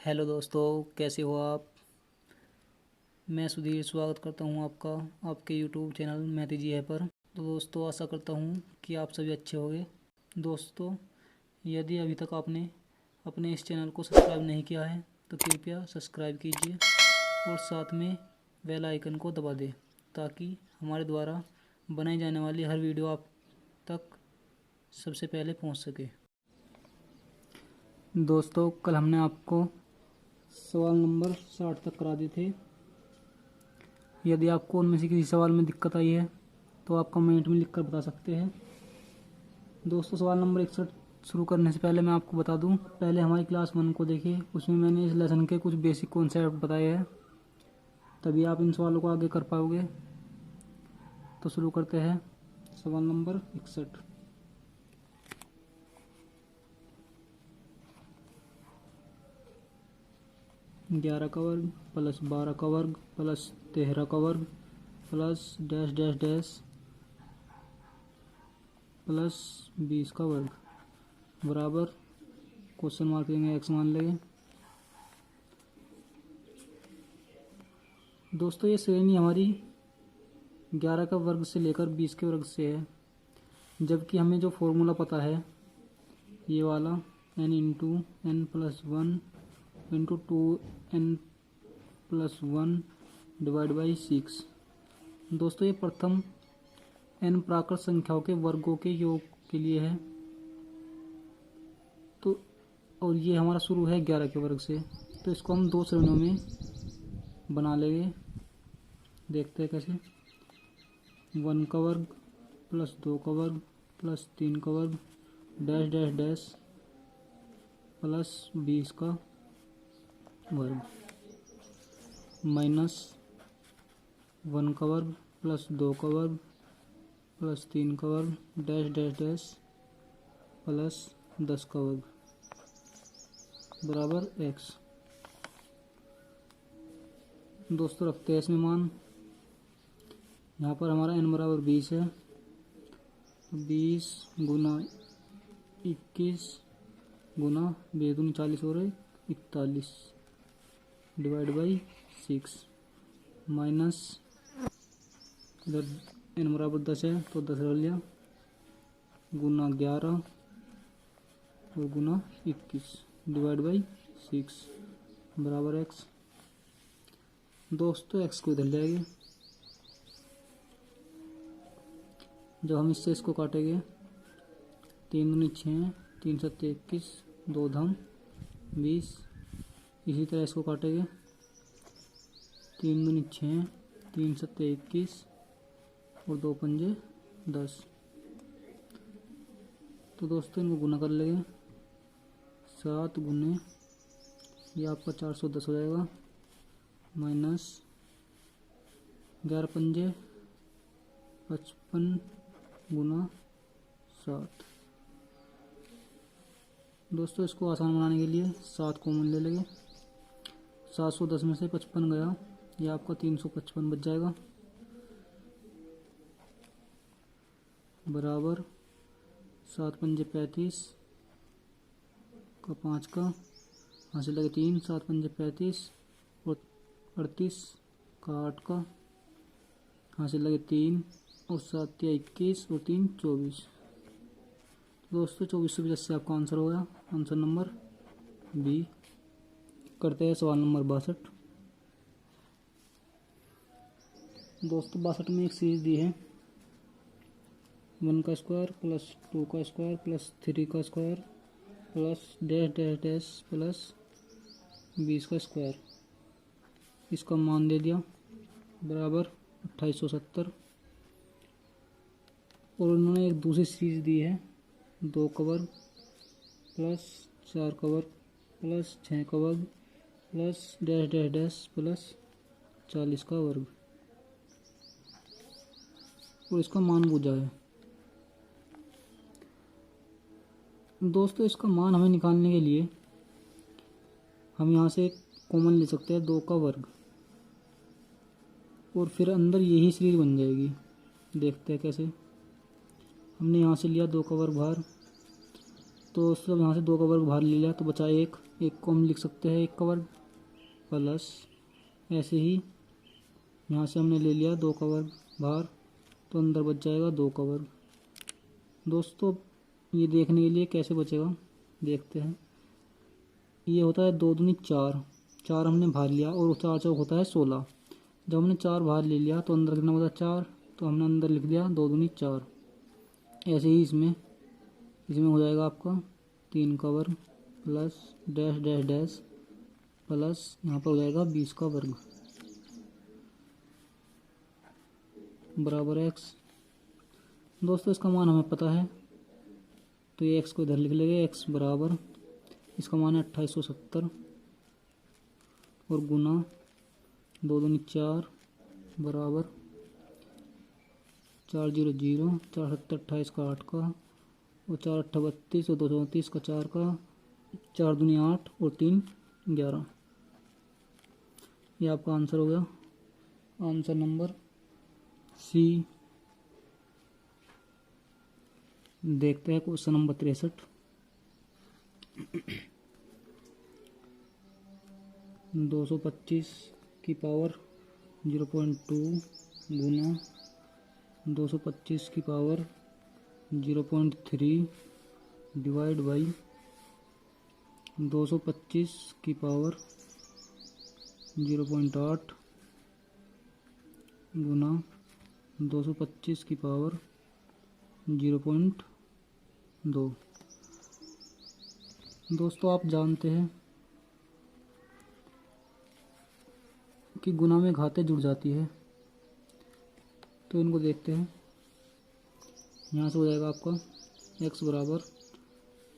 Hello दोस्तों, कैसे हो आप। मैं सुधीर स्वागत करता हूं आपका आपके यूट्यूब चैनल मैथी जी है पर। तो दोस्तों, आशा करता हूं कि आप सभी अच्छे होंगे। दोस्तों, यदि अभी तक आपने अपने इस चैनल को सब्सक्राइब नहीं किया है तो कृपया सब्सक्राइब कीजिए और साथ में बेल आइकन को दबा दें ताकि हमारे द्वारा बनाई जाने वाली हर वीडियो आप तक सबसे पहले पहुंच सके। दोस्तों, कल हमने आपको सवाल नंबर 60 तक करा दिए थे। यदि आपको उनमें से किसी सवाल में दिक्कत आई है तो आप कमेंट में लिखकर बता सकते हैं। दोस्तों, सवाल नंबर 61 शुरू करने से पहले मैं आपको बता दूं, पहले हमारी क्लास 1 को देखिए, उसमें मैंने इस लेसन के कुछ बेसिक कॉन्सेप्ट बताए हैं, तभी आप इन सवालों को आगे कर पाओगे। तो शुरू करते हैं। सवाल नंबर 61। 11 का वर्ग प्लस 12 का वर्ग प्लस 13 का वर्ग plus dash dash dash plus 20 का वर्ग बराबर क्वेश्चन मार्क देंगे एक्स मान लेंगे। दोस्तों, ये श्रेणी हमारी 11 का वर्ग से लेकर 20 के वर्ग से है, जबकि हमें जो फॉर्मूला पता है ये वाला n into n plus one into two n plus one divide by 6। दोस्तों, ये प्रथम n प्राकृत संख्याओं के वर्गों के योग के लिए है। तो और ये हमारा शुरू है 11 के वर्ग से, तो इसको हम दो श्रेणियों में बना लेंगे। देखते हैं कैसे। 1 का वर्ग प्लस 2 का वर्ग प्लस 3 का वर्ग डैश डैश डैश प्लस 20 का वर्ग माइनस 1 का वर्ग प्लस 2 का वर्ग प्लस 3 का वर्ग डैश डैश डैश प्लस 10 का वर्ग बराबर x। दोस्तों, रखते हैं इसमें मान। यहाँ पर हमारा n बराबर 20 है, 20 गुना 21 गुना 2 40 और 41 डिवाइड बाई 6 माइनस इधर n बराबर 10 है तो 10 रख लिया गुना 11 और गुना 21 डिवाइड बाई 6 बराबर x। दोस्तों, x को इधर ले आएंगे। जब हम इससे इसको काटेंगे 3 दूनी 6 3 7 21 2 धम 20। इसी तरह इसको काटेंगे 3 दूनी 6 3 7 21 और 2 पंजे 10। तो दोस्तों, इनको गुना कर लेंगे 7 गुने ये आपका 410 हो जाएगा माइनस 11 पंजे 55 गुना 7। दोस्तों, इसको आसान बनाने के लिए 7 कॉमन ले लेंगे। 710 में से 55 गया, ये आपका 355 बच जाएगा बराबर 7 पंजे 35 का 5 का हासिल लगे 3 7 पंजे 35 और 38 का 8 का हासिल लगे 3 और 7 या 21 और 3 24। दोस्तों, 2450 से आपका आंसर हो गया। Answer number B. करते हैं सवाल नंबर 62। दोस्तों, 62 में एक सीरीज दी है 1 का स्क्वायर प्लस 2 का स्क्वायर प्लस 3 का square plus dash dash dash plus 20 का स्क्वायर। इसका मान दे दिया बराबर 2870। और उन्होंने एक दूसरी सीरीज दी है 2 का वर्ग प्लस 4 का वर्ग प्लस 6 का वर्ग plus dash dash dash plus 40 का वर्ग और इसका मान पूछा है। दोस्तों, इसका मान हमें निकालने के लिए हम यहाँ से कॉमन ले सकते हैं 2 का वर्ग और फिर अंदर यही सीरीज बन जाएगी। देखते हैं कैसे। हमने यहाँ से लिया 2 का वर्ग बाहर, तो सब यहाँ से 2 का वर्ग बाहर ले लिया तो बचा 1 एक को हम लिख सकते हैं 1 का वर्ग प्लस, ऐसे ही यहाँ से हमने ले लिया 2 का वर्ग बाहर, तो अंदर बच जाएगा 2 का वर्ग। दोस्तों ये देखने के लिए कैसे बचेगा देखते हैं। ये होता है 2 दूनी 4, 4 हमने बाहर लिया और 4 चौक होता है 16। जब हमने 4 बाहर ले लिया तो अंदर कितना बचा 4, तो हमने अंदर लिख दिया 2 दूनी 4। ऐसे ही इसमें हो जाएगा आपका 3 का वर्ग plus dash dash dash plus यहाँ पर हो जाएगा 20 का वर्ग बराबर x। दोस्तों इसका मान हमें पता है, तो ये x को इधर लिख लेंगे, x बराबर इसका मान है 2870 और गुना 2 दूनी 4 बराबर 4 0 0 4 7 28 का 8 का और 4 8 32 और 229 का 4 का 4 दूनी 8 और 3 11। ये आपका आंसर हो गया, आंसर नंबर सी। देखते हैं क्वेश्चन नंबर 63। 225 की पावर 0.2 गुना 225 की पावर 0.3 डिवाइड बाई 225 की पावर 0.8 गुना 225 की पावर 0.2। दोस्तों आप जानते हैं कि गुना में घातें जुड़ जाती है, तो इनको देखते हैं। यहाँ से हो जाएगा आपका x बराबर,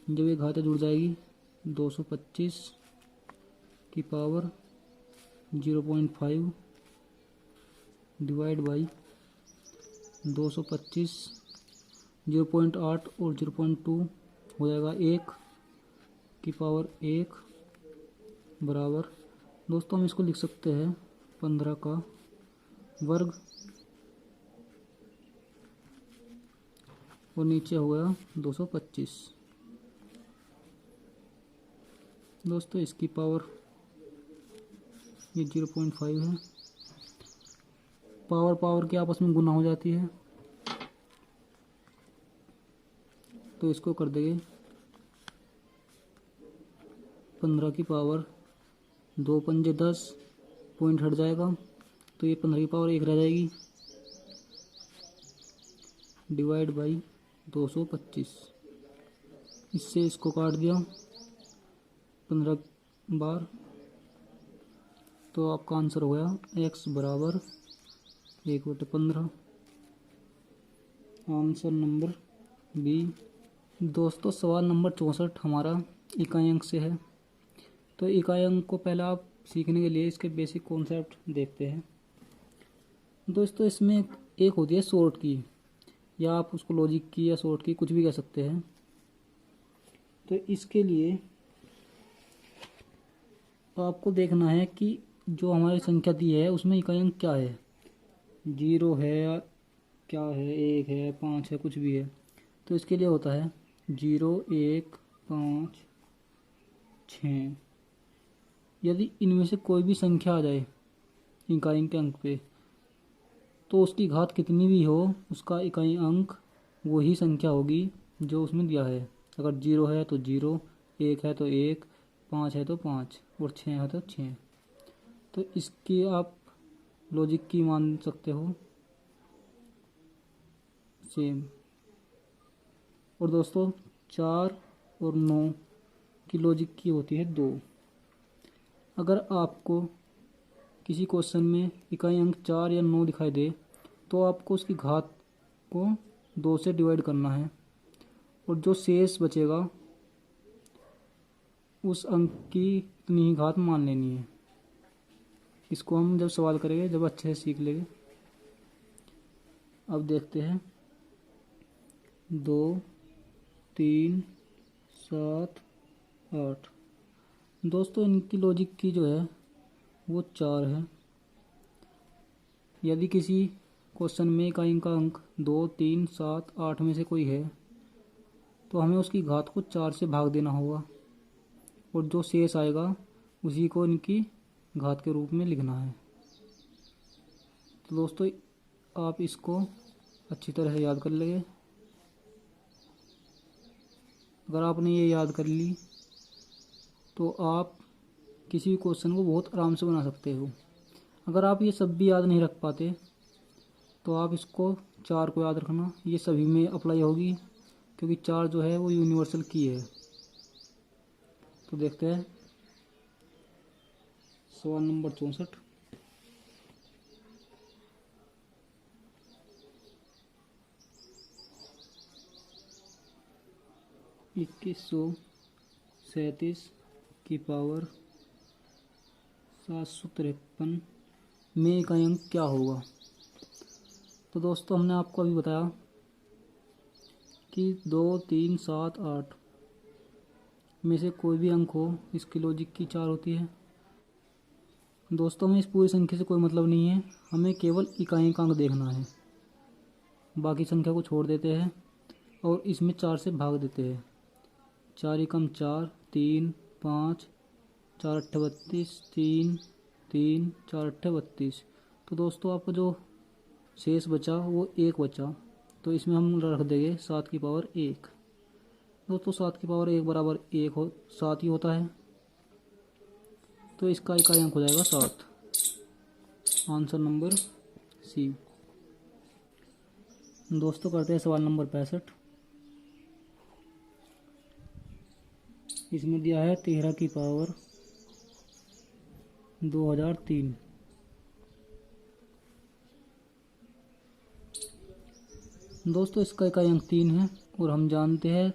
जब ये घातें जुड़ जाएगी 225 की पावर 0.5 डिवाइड बाई 225 0.8 और 0.2 हो जाएगा 1 की पावर 1 बराबर। दोस्तों हम इसको लिख सकते हैं 15 का वर्ग और नीचे हो गया 225। दोस्तों इसकी पावर ये 0.5 है। पावर के आपस में गुना हो जाती है, तो इसको कर देंगे 15 की पावर 2 पंजे 10, पॉइंट हट जाएगा तो ये 15 की पावर 1 रह जाएगी डिवाइड बाई 225। इससे इसको काट दिया 15 बार, तो आपका आंसर हो गया x बराबर 1/15, आंसर नंबर बी। दोस्तों सवाल नंबर 64 हमारा इकाई अंक से है। तो इकाई अंक को पहले आप सीखने के लिए इसके बेसिक कॉन्सेप्ट देखते हैं। दोस्तों इसमें एक होती है शॉर्ट की, या आप उसको लॉजिक की या शॉर्ट की कुछ भी कह सकते हैं। तो इसके लिए आपको देखना है कि जो हमारी संख्या दी है उसमें इकाई अंक क्या है, 0 है, क्या है, 1 है, 5 है, कुछ भी है। तो इसके लिए होता है 0 1 5 6। यदि इनमें से कोई भी संख्या आ जाए इकाई के अंक पे, तो उसकी घात कितनी भी हो उसका इकाई अंक वही संख्या होगी जो उसमें दिया है। अगर 0 है तो 0, 1 है तो 1, 5 है तो 5 और 6 है तो 6। तो इसकी आप लॉजिक की मान सकते हो सेम। और दोस्तों 4 और 9 की लॉजिक की होती है 2। अगर आपको किसी क्वेश्चन में इकाई अंक 4 या 9 दिखाई दे तो आपको उसकी घात को 2 से डिवाइड करना है और जो शेष बचेगा उस अंक की इतनी ही घात मान लेनी है। इसको हम जब सवाल करेंगे जब अच्छे से सीख लेंगे। अब देखते हैं 2 3 7 8। दोस्तों इनकी लॉजिक की जो है वो 4 है। यदि किसी क्वेश्चन में इकाई का अंक 2 3 7 8 में से कोई है तो हमें उसकी घात को 4 से भाग देना होगा। और जो शेष आएगा उसी को इनकी घात के रूप में लिखना है। तो दोस्तों आप इसको अच्छी तरह से याद कर लेंगे। अगर आपने ये याद कर ली तो आप किसी भी क्वेश्चन को बहुत आराम से बना सकते हो। अगर आप ये सब भी याद नहीं रख पाते तो आप इसको 4 को याद रखना, ये सभी में अप्लाई होगी क्योंकि 4 जो है वो यूनिवर्सल की है। तो देखते हैं सवाल नंबर 64। (2137 की पावर 753 में इकाई अंक क्या होगा? तो दोस्तों हमने आपको अभी बताया कि 2, 3, 7, 8 में से कोई भी अंक हो, इसकी लॉजिक की 4 होती है। दोस्तों हमें इस पूरी संख्या से कोई मतलब नहीं है, हमें केवल इकाई का अंक देखना है। बाकी संख्या को छोड़ देते हैं और इसमें 4 से भाग देते हैं। 4 एकम 4, 3, 5, 4 अट्ठे 32, 3, 3, 4 अट्ठे 32। तो दोस्तों आपको जो शेष बचा वो 1 बचा, तो इसमें हम रख देंगे 7 की पावर 1। दोस्तों 7 की पावर 1 बराबर 7 ही होता है, तो इसका इकाई अंक हो जाएगा 7। Answer number C. दोस्तों करते हैं सवाल नंबर 65। इसमें दिया है 13 की पावर 2003। दोस्तों इसका इकाई अंक 3 है और हम जानते हैं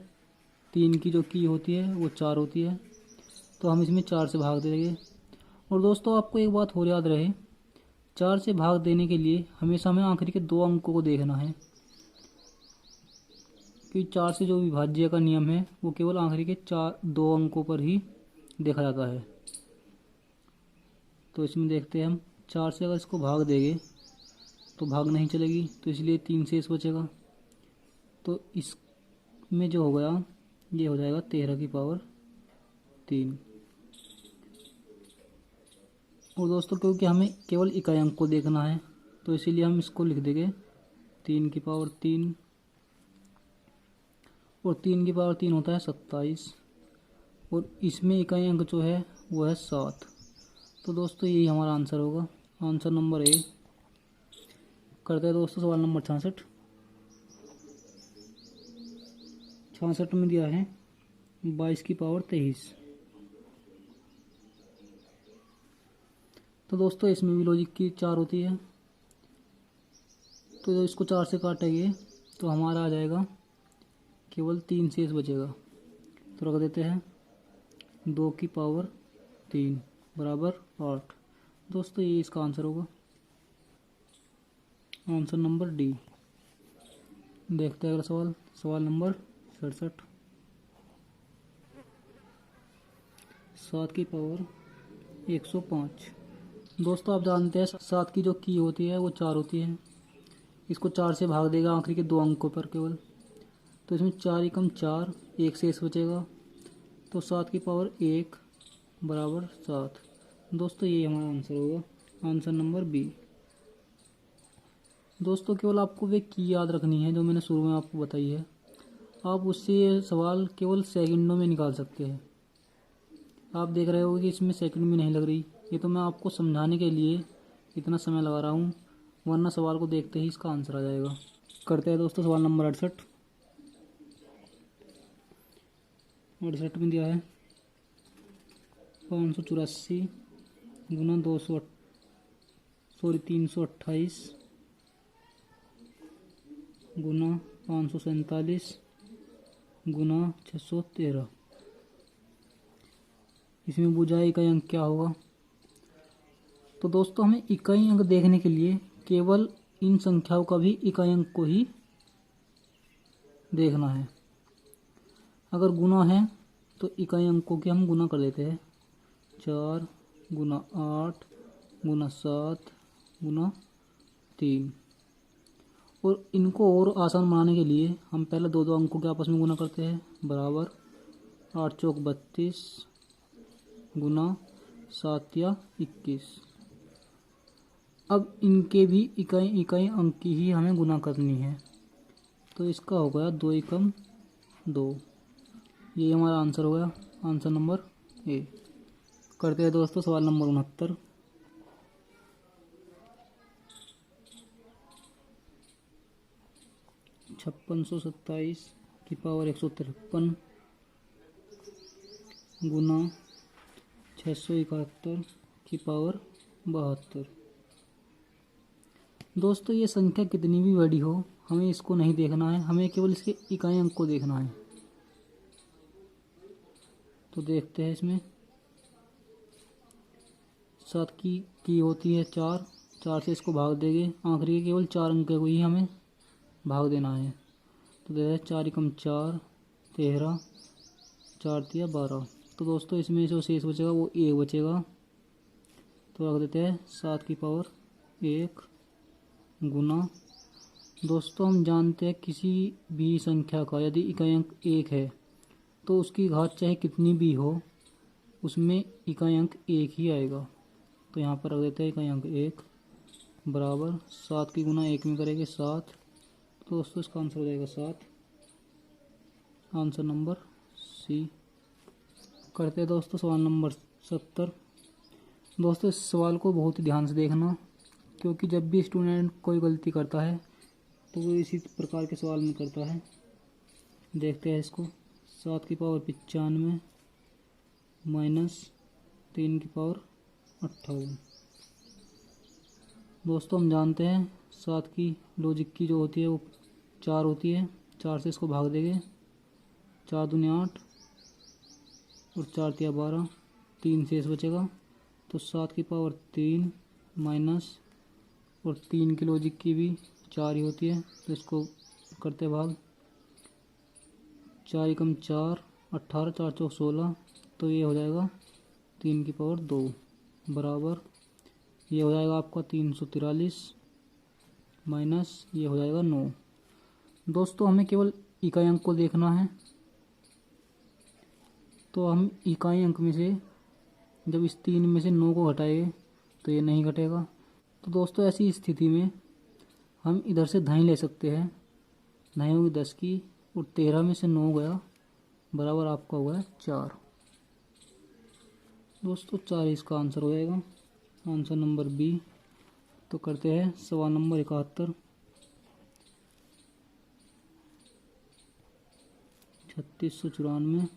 3 की जो की होती है वो 4 होती है, तो हम इसमें 4 से भाग देंगे। और दोस्तों आपको एक बात और याद रहे, 4 से भाग देने के लिए हमेशा हमें आखिरी के 2 अंकों को देखना है, क्योंकि 4 से जो विभाज्य का नियम है वो केवल आखिरी के 2 अंकों पर ही देखा जाता है। तो इसमें देखते हैं हम 4 से अगर इसको भाग देंगे तो भाग नहीं चलेगी, तो इसलिए 3 शेष बचेगा। तो इसमें जो हो गया ये हो जाएगा 13 की पावर 3। और दोस्तों क्योंकि हमें केवल इकाई अंक को देखना है तो इसीलिए हम इसको लिख देंगे 3 की पावर 3, और 3 की पावर 3 होता है 27, और इसमें इकाई अंक जो है वो है 7। तो दोस्तों यही हमारा आंसर होगा, आंसर नंबर ए। करते हैं दोस्तों सवाल नंबर 66। 66 में दिया है 22 की पावर 23। तो दोस्तों इसमें भी लॉजिक की 4 होती है, तो इसको 4 से काटेंगे तो हमारा आ जाएगा केवल 3 शेष बचेगा। तो रख देते हैं 2 की पावर 3 बराबर 8। दोस्तों ये इसका आंसर होगा, आंसर नंबर डी। देखते हैं अगला सवाल, सवाल नंबर 67। 7 की पावर 105। दोस्तों आप जानते हैं 7 की जो की होती है वो 4 होती है, इसको 4 से भाग देगा आखिरी के 2 अंकों पर केवल, तो इसमें 4 एकम 4, 1 शेष बचेगा, तो 7 की पावर 1 बराबर 7। दोस्तों ये हमारा आंसर होगा, आंसर नंबर बी। दोस्तों केवल आपको वे की याद रखनी है जो मैंने शुरू में आपको बताई है, आप उससे ये सवाल केवल सेकंडों में निकाल सकते हैं। आप देख रहे हो कि इसमें सेकंड भी नहीं लग रही, ये तो मैं आपको समझाने के लिए इतना समय लगा रहा हूँ, वरना सवाल को देखते ही इसका आंसर आ जाएगा। करते हैं दोस्तों सवाल नंबर 68। 68 में दिया है 584 गुना 328 गुना 547 गुना 613। इसमें बुझाए इकाई अंक क्या होगा? तो दोस्तों हमें इकाई अंक देखने के लिए केवल इन संख्याओं का भी इकाई अंक को ही देखना है। अगर गुना है तो इकाई अंकों के हम गुना कर लेते हैं, 4 गुना 8 गुना 7 गुना 3। और इनको और आसान बनाने के लिए हम पहले 2 अंकों के आपस में गुना करते हैं, बराबर 8 चौक 32 गुना 7 या 21। अब इनके भी इकाई अंक की ही हमें गुना करनी है, तो इसका हो गया 2 एकम 2। ये हमारा आंसर हो गया, आंसर नंबर ए। करते हैं दोस्तों सवाल नंबर 69। 5627 की पावर 153 गुना 671 की पावर 72। दोस्तों ये संख्या कितनी भी बड़ी हो, हमें इसको नहीं देखना है, हमें केवल इसके इकाई अंक को देखना है। तो देखते हैं इसमें 7 की होती है 4, 4 से इसको भाग देंगे, आखिरी के केवल 4 अंक को ही हमें भाग देना है। तो दे 4 एकम 4 13, 4 तिया 12। तो दोस्तों इसमें जो शेष बचेगा वो 1 बचेगा, तो रख देते हैं 7 की पावर 1 गुना। दोस्तों हम जानते हैं किसी भी संख्या का यदि इकाई अंक 1 है तो उसकी घात चाहे कितनी भी हो उसमें इकाई अंक 1 ही आएगा। तो यहाँ पर रख देते हैं इकाई अंक 1 बराबर 7 की गुना 1 में करेंगे 7। तो दोस्तों इसका आंसर हो जाएगा 7, आंसर नंबर सी। करते हैं दोस्तों सवाल नंबर 70। दोस्तों इस सवाल को बहुत ही ध्यान से देखना, क्योंकि जब भी स्टूडेंट कोई गलती करता है तो वो इसी प्रकार के सवाल में करता है। देखते हैं इसको। 7 की पावर 95 माइनस 3 की पावर 58। दोस्तों हम जानते हैं 7 की लॉजिक की जो होती है वो 4 होती है, 4 से इसको भाग देंगे, 4 दूनी 8 और 4 तिया 12, 3 शेष बचेगा। तो 7 की पावर 3 माइनस और 3 की लॉजिक की भी 4 ही होती है, तो इसको करते भाग, 4 एकम 4 18, 4 चौक 16। तो ये हो जाएगा 3 की पावर 2 बराबर, ये हो जाएगा आपका 343 माइनस ये हो जाएगा 9। दोस्तों हमें केवल इकाई अंक को देखना है, तो हम इकाई अंक में से जब इस 3 में से 9 को घटाएंगे तो ये नहीं घटेगा। तो दोस्तों ऐसी स्थिति में हम इधर से दाएं ले सकते हैं, दाएं होगी 10 की और 13 में से 9 गया बराबर आपका हुआ 4। दोस्तों 4 इसका आंसर हो जाएगा, आंसर नंबर बी। तो करते हैं सवाल नंबर 71। 3694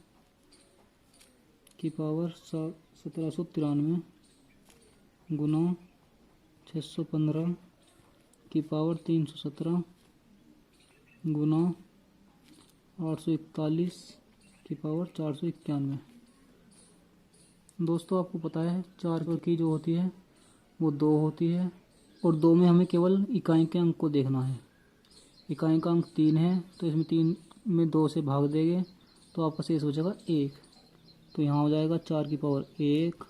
की पावर 1793 गुना 615 की पावर 317 गुना 841 की पावर 491। दोस्तों आपको पता है 4 की जो होती है वो 2 होती है, और 2 में हमें केवल इकाई के अंक को देखना है। इकाई का अंक 3 है, तो इसमें 3 में 2 से भाग देंगे तो आपका शेष बचेगा 1। तो यहाँ हो जाएगा 4 की पावर 1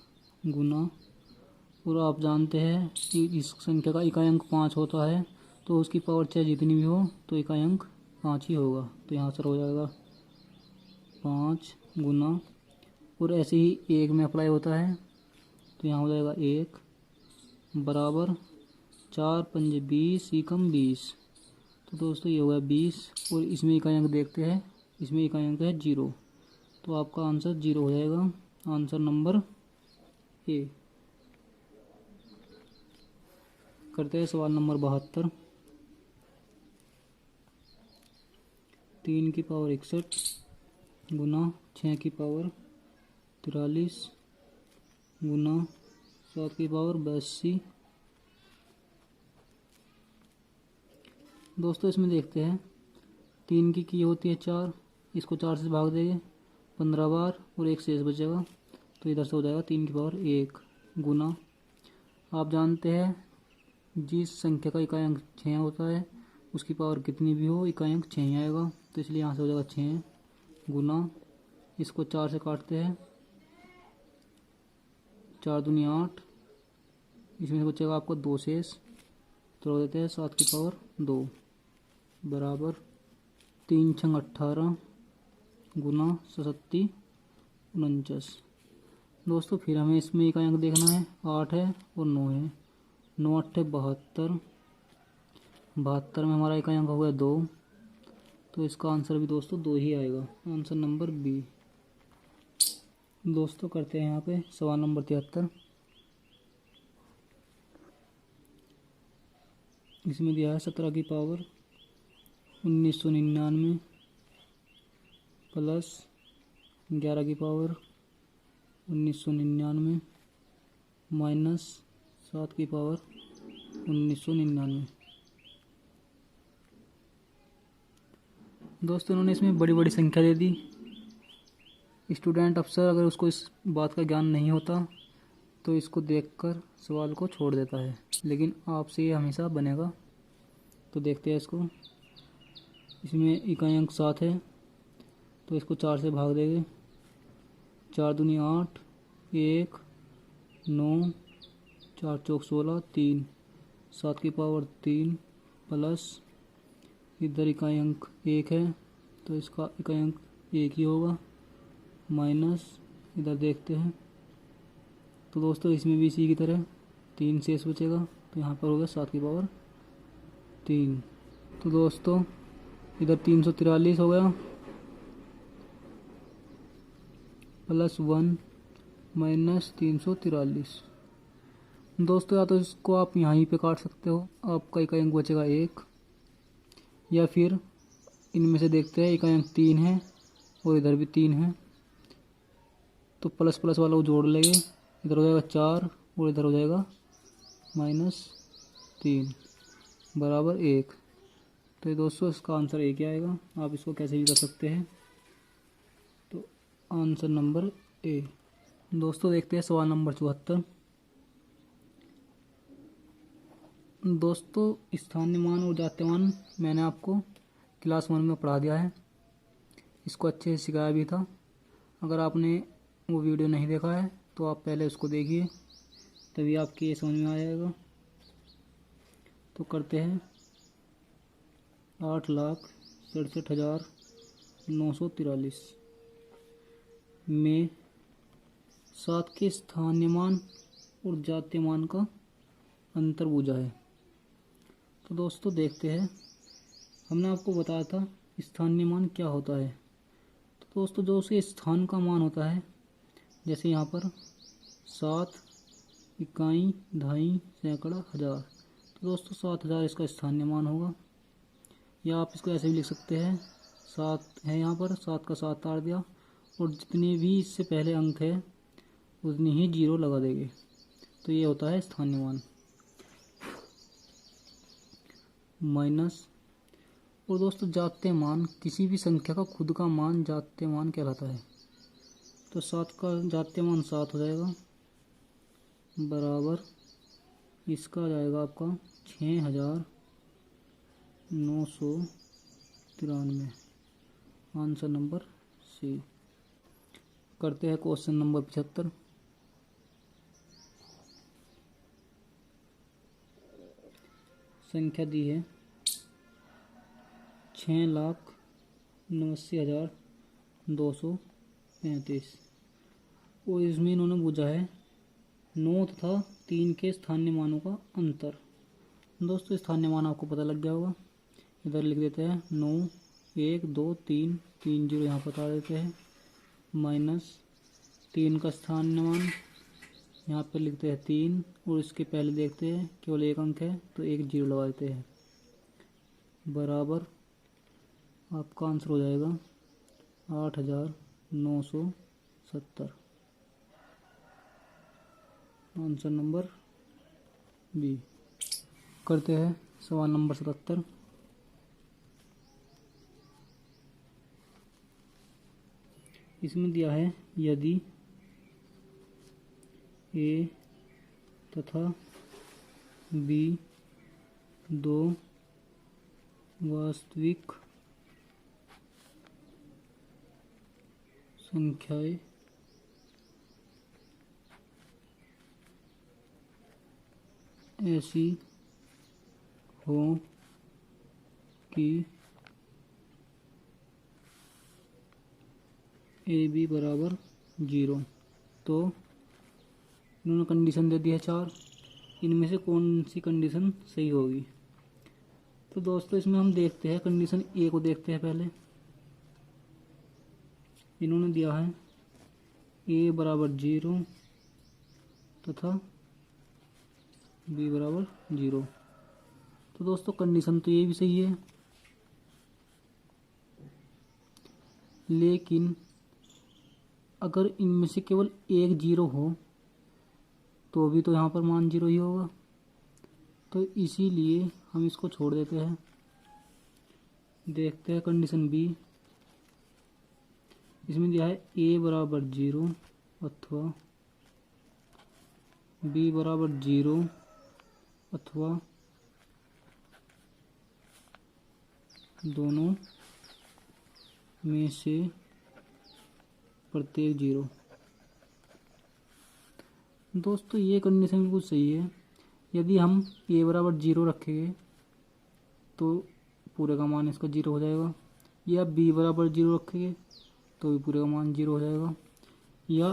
गुना, और आप जानते हैं कि इस संख्या का इकाई अंक 5 होता है, तो उसकी पावर चाहे जितनी भी हो तो इकाई अंक 5 ही होगा। तो यहाँ सर हो जाएगा 5 गुना, और ऐसे ही 1 में अप्लाई होता है, तो यहाँ हो जाएगा 1 बराबर 4 पंजे 20 एकम 20। तो दोस्तों ये हुआ 20, और इसमें इकाई अंक देखते हैं, इसमें इकाई अंक है 0, तो आपका आंसर 0 हो जाएगा, आंसर नंबर ए। करते हैं सवाल नंबर 72। 3 की पावर 61 गुना 6 की पावर 43 गुना 7 की पावर 82। दोस्तों इसमें देखते हैं 3 की होती है 4, इसको 4 से भाग देंगे 15 बार और 1 शेष बचेगा, तो इधर से हो जाएगा 3 की पावर 1 गुना। आप जानते हैं जिस संख्या का इकाई अंक 6 होता है उसकी पावर कितनी भी हो इकाई अंक 6 ही आएगा, तो इसलिए यहाँ से हो जाएगा 6 गुना, इसको 4 से काटते हैं, 4 दूनी 8, इसमें से बचेगा आपको 2 शेष, तो रख देते हैं 7 की पावर 2 बराबर 3 छंग 18 गुना 67 49। दोस्तों फिर हमें इसमें एक अंक देखना है, 8 है और 9 है। 9 8 72, 72 में हमारा एक अंक हो गया 2, तो इसका आंसर भी दोस्तों 2 ही आएगा, आंसर नंबर बी। दोस्तों करते हैं यहाँ पे सवाल नंबर 73। इसमें दिया है 17 की पावर 1999 प्लस 11 की पावर 1999 माइनस 7 की पावर 1999। दोस्तों इन्होंने इसमें बड़ी बड़ी संख्या दे दी। स्टूडेंट अफसर अगर उसको इस बात का ज्ञान नहीं होता तो इसको देखकर सवाल को छोड़ देता है, लेकिन आपसे ये हमेशा बनेगा। तो देखते हैं इसको। इसमें इकाई अंक 7 है तो इसको 4 से भाग देंगे। 4 दूनी 8, 1 9, 4 चौक 16, 3, 7 की पावर 3 प्लस इधर इकाई अंक 1 है तो इसका इकाई अंक 1 ही होगा, माइनस इधर देखते हैं। तो दोस्तों इसमें भी इसी की तरह 3 शेष बचेगा, तो यहाँ पर हो गया 7 की पावर 3। तो दोस्तों इधर 343 हो गया प्लस 1 माइनस 343। दोस्तों या तो इसको आप यहीं पे काट सकते हो, आपका इकाई अंक बचेगा 1, या फिर इनमें से देखते हैं इकाई अंक 3 है और इधर भी 3 है, तो प्लस प्लस वाला को जोड़ लेंगे। इधर हो जाएगा 4 और इधर हो जाएगा -3 बराबर 1। तो ये दोस्तों इसका आंसर एक ही आएगा। आप इसको कैसे भी कर सकते हैं, तो आंसर नंबर ए। दोस्तों देखते हैं सवाल नंबर 74। दोस्तों स्थानीय मान और जातीय मान मैंने आपको क्लास 1 में पढ़ा दिया है, इसको अच्छे से सिखाया भी था। अगर आपने वो वीडियो नहीं देखा है तो आप पहले उसको देखिए, तभी आपके ये समझ में आ जाएगा। तो करते हैं 8,67,943 में 7 के स्थानीय मान और जातीय मान का अंतर पूछा है। तो दोस्तों देखते हैं, हमने आपको बताया था स्थानीय मान क्या होता है। तो दोस्तों जो उसके स्थान का मान होता है, जैसे यहाँ पर 7 इकाई, दहाई, सैकड़ा, हजार, तो दोस्तों 7000 इसका स्थानीय मान होगा। या आप इसको ऐसे भी लिख सकते हैं, 7 है यहाँ पर, 7 का 7 तार दिया और जितने भी इससे पहले अंक है उतनी ही 0 लगा देंगे, तो ये होता है स्थानीय मान। माइनस, और दोस्तों जातीय मान किसी भी संख्या का खुद का मान जातीय मान कहलाता है। तो 7 का जातीय मान 7 हो जाएगा बराबर इसका आ जाएगा आपका 6,993, आंसर नंबर सी। करते हैं क्वेश्चन नंबर 75। संख्या दी है 6,89,235 और इसमें इन्होंने पूछा है 9 तथा 3 के स्थानीय मानों का अंतर। दोस्तों स्थानीय मान आपको पता लग गया होगा, इधर लिख देते हैं 9, 1, 2, 3, 3 0 यहाँ बता देते हैं, माइनस 3 का स्थानीय मान यहाँ पर लिखते हैं 3 और इसके पहले देखते हैं केवल एक अंक है तो एक 0 लगा देते हैं, बराबर आपका आंसर हो जाएगा 8,970, आंसर नंबर बी। करते हैं सवाल नंबर 77। इसमें दिया है यदि ए तथा बी दो वास्तविक संख्याएं ऐसी हो कि ए बी बराबर 0, तो इन्होंने कंडीशन दे दी है 4। इनमें से कौन सी कंडीशन सही होगी? तो दोस्तों इसमें हम देखते हैं, कंडीशन ए को देखते हैं पहले। इन्होंने दिया है ए बराबर 0 तथा बी बराबर 0। तो दोस्तों कंडीशन तो ये भी सही है, लेकिन अगर इनमें से केवल एक 0 हो तो भी तो यहाँ पर मान 0 ही होगा। तो इसीलिए हम इसको छोड़ देते हैं। देखते हैं कंडीशन बी। इसमें दिया है ए बराबर 0 अथवा बी बराबर 0 अथवा दोनों में से प्रत्येक 0। दोस्तों ये कंडीशन बिल्कुल सही है। यदि हम ए बराबर 0 रखेंगे तो पूरे का मान इसका 0 हो जाएगा, या बी बराबर 0 रखेंगे तो भी पूरे का मान 0 हो जाएगा, या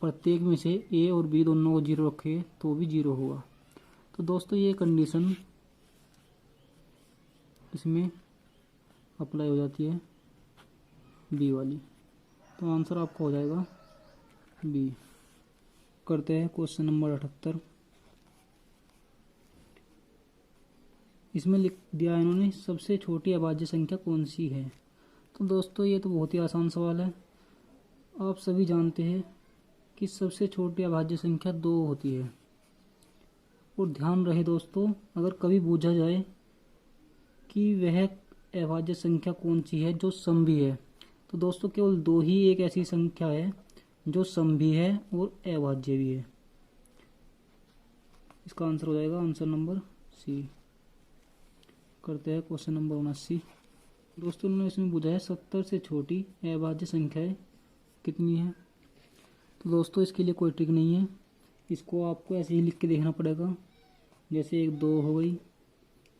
प्रत्येक में से ए और बी दोनों को 0 रखेंगे तो भी 0 होगा। तो दोस्तों ये कंडीशन इसमें अप्लाई हो जाती है बी वाली। तो आंसर आपका हो जाएगा बी। करते हैं क्वेश्चन नंबर 78। इसमें लिख दिया है इन्होंने, सबसे छोटी अभाज्य संख्या कौन सी है? तो दोस्तों ये तो बहुत ही आसान सवाल है। आप सभी जानते हैं कि सबसे छोटी अभाज्य संख्या 2 होती है। और ध्यान रहे दोस्तों, अगर कभी पूछा जाए कि वह अभाज्य संख्या कौन सी है जो समभी है, तो दोस्तों केवल 2 ही एक ऐसी संख्या है जो समभी है और अभाज्य भी है। इसका आंसर हो जाएगा आंसर नंबर सी। करते हैं क्वेश्चन नंबर 79। दोस्तों उन्होंने इसमें पूछा है 70 से छोटी अभाज्य संख्याएं कितनी है? तो दोस्तों इसके लिए कोई ट्रिक नहीं है, इसको आपको ऐसे ही लिख के देखना पड़ेगा। जैसे 1 2 हो गई,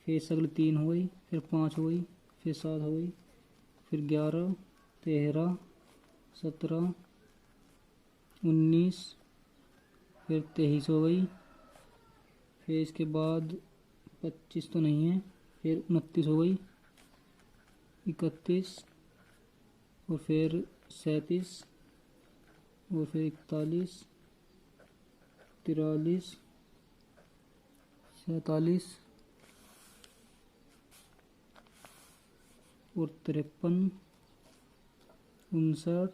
फिर अगली 3 हो गई, फिर 5 हो गई, फिर 7 हो गई, फिर 11 13 17 19, फिर 23 हो गई, फिर इसके बाद 25 तो नहीं है, फिर 29 हो गई, 31 और फिर 37 और फिर 41 43 47 और 53 59,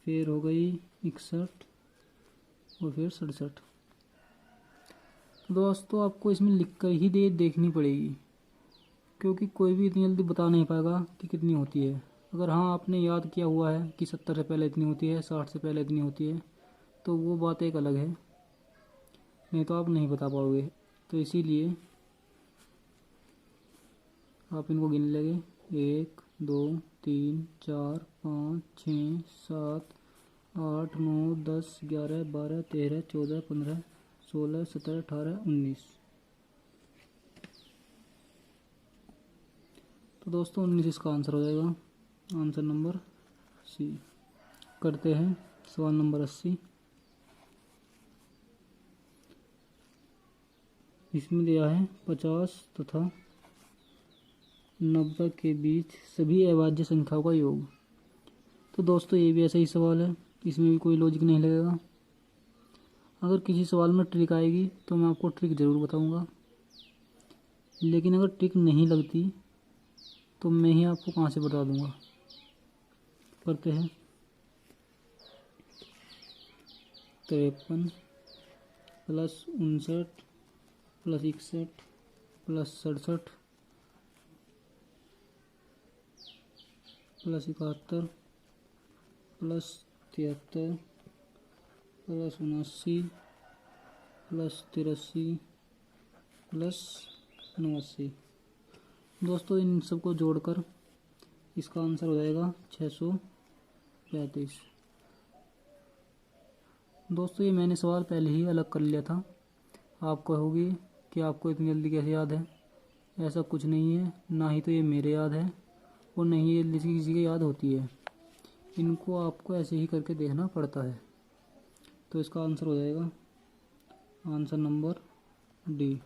फिर हो गई 61 और फिर 67। दोस्तों आपको इसमें लिख कर ही देखनी पड़ेगी, क्योंकि कोई भी इतनी जल्दी बता नहीं पाएगा कि कितनी होती है। अगर हाँ आपने याद किया हुआ है कि 70 से पहले इतनी होती है, 60 से पहले इतनी होती है, तो वो बात एक अलग है, नहीं तो आप नहीं बता पाओगे। तो इसीलिए आप इनको गिन लेंगे 1 2 3 4 5 6 7 8 9 10 11 12 13 14 15 16 17 18 19। तो दोस्तों 19 इसका आंसर हो जाएगा, आंसर नंबर सी। करते हैं सवाल नंबर 80। इसमें दिया है 50 तथा 90 के बीच सभी अभाज्य संख्याओं का योग। तो दोस्तों ये भी ऐसा ही सवाल है, इसमें भी कोई लॉजिक नहीं लगेगा। अगर किसी सवाल में ट्रिक आएगी तो मैं आपको ट्रिक ज़रूर बताऊंगा, लेकिन अगर ट्रिक नहीं लगती तो मैं ही आपको कहाँ से बता दूंगा। करते हैं 53 plus 59 plus 61 plus 67 plus 71 plus 73 plus 79 plus 83 plus 89। दोस्तों इन सबको जोड़कर इसका आंसर हो जाएगा 635। दोस्तों ये मैंने सवाल पहले ही अलग कर लिया था। आप कहोगे कि आपको इतनी जल्दी कैसे याद है? ऐसा कुछ नहीं है, ना ही तो ये मेरे याद है और नहीं ये किसी की याद होती है। इनको आपको ऐसे ही करके देखना पड़ता है। तो इसका आंसर हो जाएगा आंसर नंबर डी।